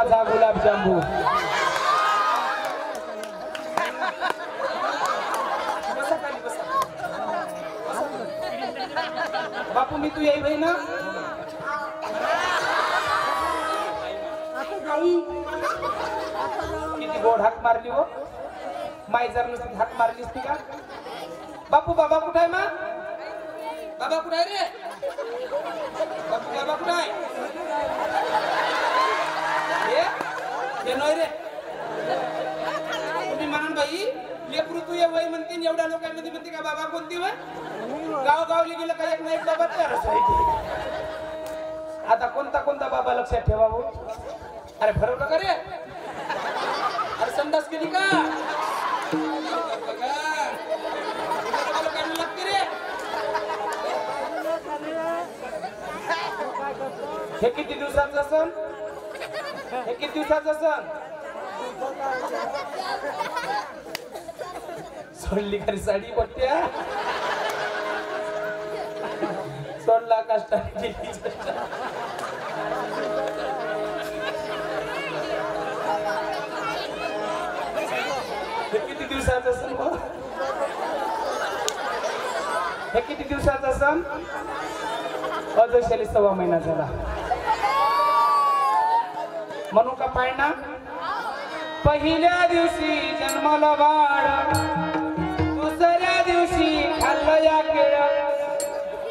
माझा गुलाबजांबू बापू मी तू येई भाई ना किती गोड हाक मारली हो माई जर नुसती हाक मारली असती का बापू बाबा कुठे आहे मा बाबा कुठे आहे रे बापू बाबा कुठे आहे हे नोय रे तुम्ही म्हणाल बाई लेकरू तू ये वय म्हणते एवढ्या लोकांमध्ये म्हणते का बाबा कोणती वय गाव गावली गेलं का एक ना एक बाबा तयारच आहे आता कोणता कोणता बाबा लक्षात ठेवा हो अरे भरवलं का रे अरे संडास केली का हे किती दिवसाचा सण हे किती दिवसाचा सण सोडली खरी साडी पट्ट्या सोडला कष्टाने हे किती दिवसाचा सण हे किती दिवसाचा सण अजून 6 महिना झाला म्हणू का पाळणा पहिल्या दिवशी जन्माला बाळ दुसऱ्या दिवशी खाल्लं या केळ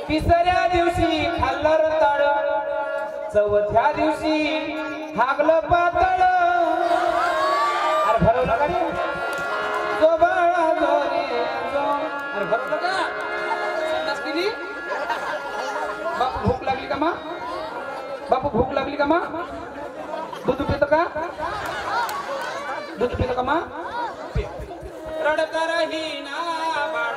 तिसऱ्या दिवशी खाल्लं रताळ चौथ्या दिवशी हागलं पातळ अरे भरवलं का रे जो बाळा जोरे जो अरे भरवलं का संडास केली बापू भूक लागली का मा बापू भूक लागली का मा दूध पितो का दूध पितो का मा रडत राही ना बाळ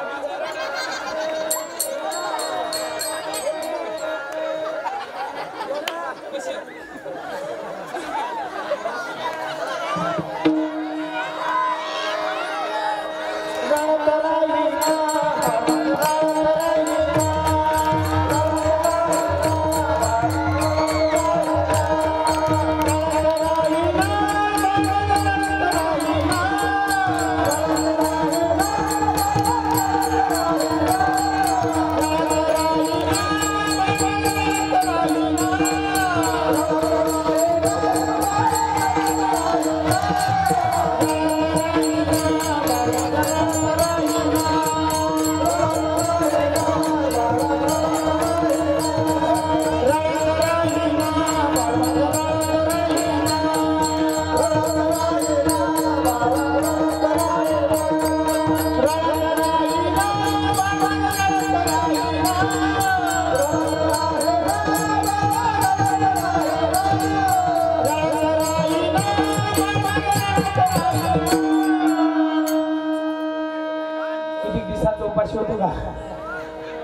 किती दिवसाचा उपाशी होतो का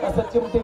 असं चिमटे